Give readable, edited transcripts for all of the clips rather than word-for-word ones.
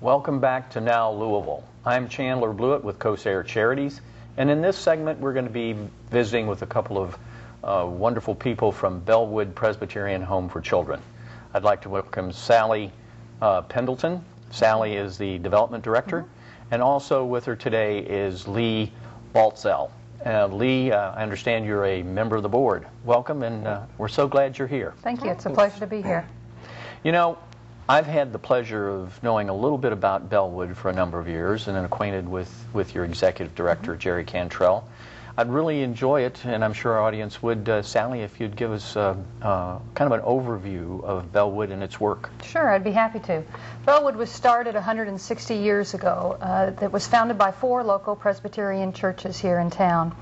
Welcome back to Now Louisville. I'm Chandler Blewett with Corsair Charities, and in this segment we're going to be visiting with a couple of wonderful people from Bellewood Presbyterian Home for Children. I'd like to welcome Sally Pendleton. Sally is the Development Director, and also with her today is Lee Baltzell. Lee, I understand you're a member of the board. Welcome, and we're so glad you're here. Thank you. It's a pleasure to be here. You know, I've had the pleasure of knowing a little bit about Bellewood for a number of years and acquainted with your executive director, Jerry Cantrell. I'd really enjoy it, and I'm sure our audience would. Sally, if you'd give us kind of an overview of Bellewood and its work. Sure, I'd be happy to. Bellewood was started 160 years ago. It was founded by 4 local Presbyterian churches here in town.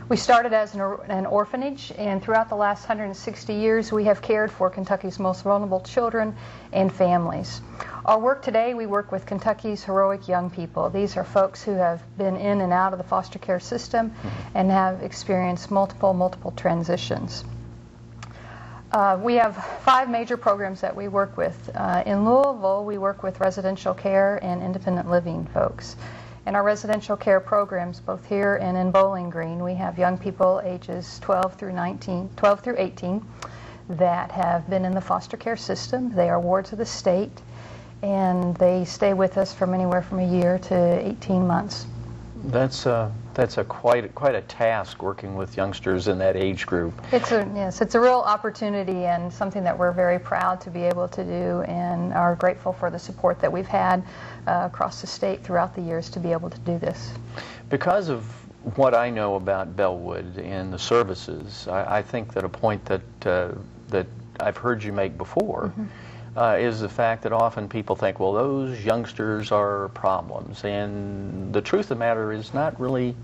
We started as an orphanage, and throughout the last 160 years we have cared for Kentucky's most vulnerable children and families. Our work today, we work with Kentucky's heroic young people. These are folks who have been in and out of the foster care system and have experienced multiple transitions. We have 5 major programs that we work with. In Louisville, we work with residential care and independent living folks. In our residential care programs, both here and in Bowling Green, we have young people ages 12 through 18 that have been in the foster care system. They are wards of the state, and they stay with us from anywhere from a year to 18 months. That's quite a task working with youngsters in that age group. It's a real opportunity and something that we're very proud to be able to do, and are grateful for the support that we've had across the state throughout the years to be able to do this. Because of what I know about Bellewood and the services, I think that a point that I've heard you make before is the fact that often people think, well, those youngsters are problems, and the truth of the matter is not really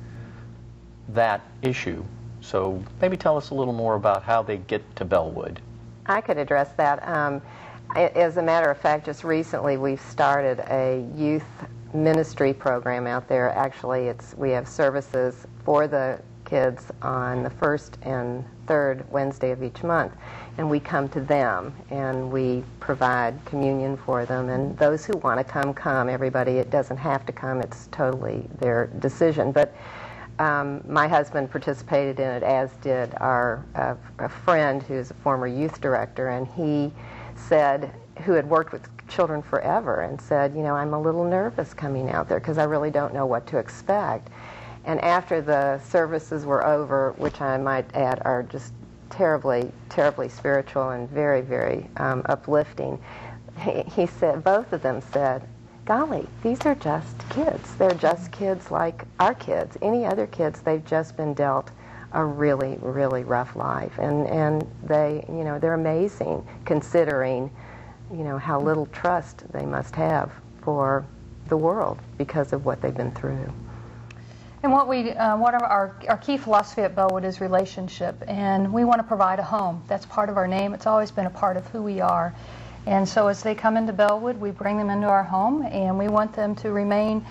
that issue. So maybe tell us a little more about how they get to Bellewood. I could address that. As a matter of fact, just recently we've started a youth ministry program out there. Actually, we have services for the kids on the first and third Wednesday of each month, and we come to them and we provide communion for them, and those who want to come. Everybody, it doesn't have to come, it's totally their decision. But my husband participated in it, as did a friend who's a former youth director, and he said, who had worked with children forever, and said, you know, I'm a little nervous coming out there because I really don't know what to expect. And after the services were over, which I might add are just terribly spiritual and very uplifting, he said, both of them said, golly, these are just kids. They're just kids like our kids. Any other kids, they've just been dealt a really rough life. And they, you know, they're amazing considering, you know, how little trust they must have for the world because of what they've been through. And what our key philosophy at Bellewood is relationship, and we want to provide a home. That's part of our name. It's always been a part of who we are. And so as they come into Bellewood, we bring them into our home, and we want them to remain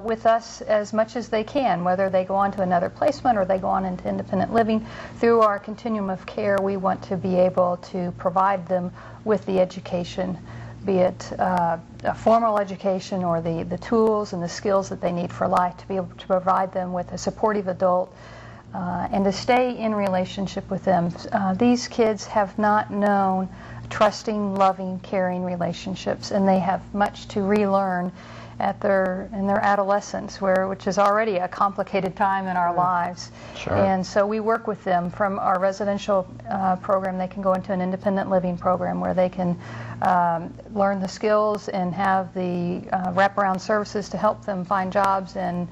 with us as much as they can, whether they go on to another placement or they go on into independent living. Through our continuum of care, we want to be able to provide them with the education, be it a formal education or the tools and the skills that they need for life, to be able to provide them with a supportive adult and to stay in relationship with them. These kids have not known trusting, loving, caring relationships, and they have much to relearn in their adolescence, which is already a complicated time in our lives. Sure. And so we work with them from our residential program. They can go into an independent living program where they can learn the skills and have the wraparound services to help them find jobs and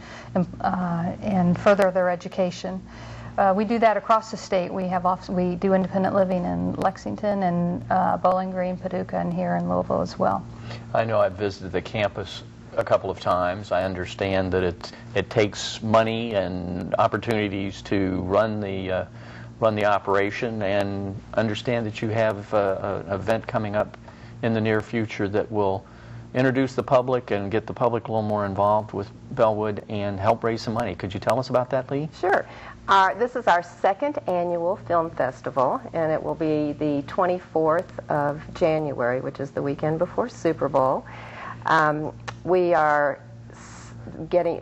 further their education. We do that across the state. We do independent living in Lexington and Bowling Green, Paducah, and here in Louisville as well. I know I've visited the campus a couple of times. I understand that it takes money and opportunities to run the operation, and understand that you have an event coming up in the near future that will introduce the public and get the public a little more involved with Bellewood and help raise some money. Could you tell us about that, Lee? Sure. This is our second annual film festival, and it will be the 24th of January, which is the weekend before Super Bowl. We are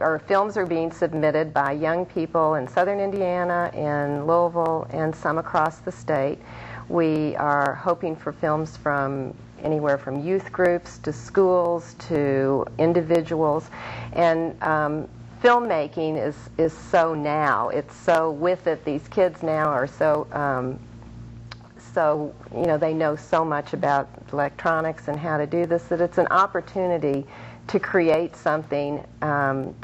our films are being submitted by young people in southern Indiana, in Louisville, and some across the state. We are hoping for films from anywhere from youth groups to schools to individuals. And filmmaking is so now. It's so with it. These kids now are so, they know so much about electronics and how to do this, that it's an opportunity to create something and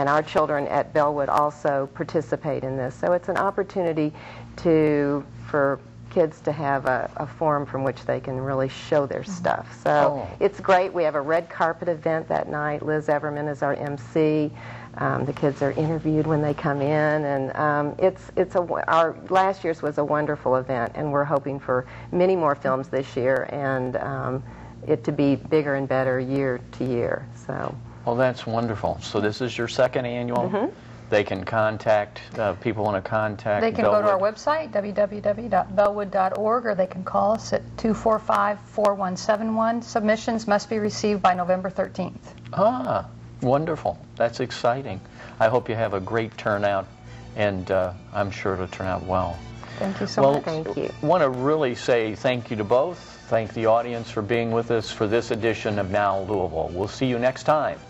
our children at Bellewood also participate in this. So it's an opportunity for kids to have a forum from which they can really show their stuff. So it's great. We have a red carpet event that night. Liz Everman is our MC. The kids are interviewed when they come in, and our last year's was a wonderful event, and we're hoping for many more films this year, and it to be bigger and better year to year. So. Well, that's wonderful. So this is your second annual. Mm-hmm. They can contact people want to contact. They can Bellewood. go to our website www.bellewood.org, or they can call us at 245-4171. Submissions must be received by November 13th. Ah, wonderful. That's exciting. I hope you have a great turnout, and I'm sure it'll turn out well. Thank you so much. Thank you. Want to really say thank you to both. Thank the audience for being with us for this edition of Now Louisville. We'll see you next time.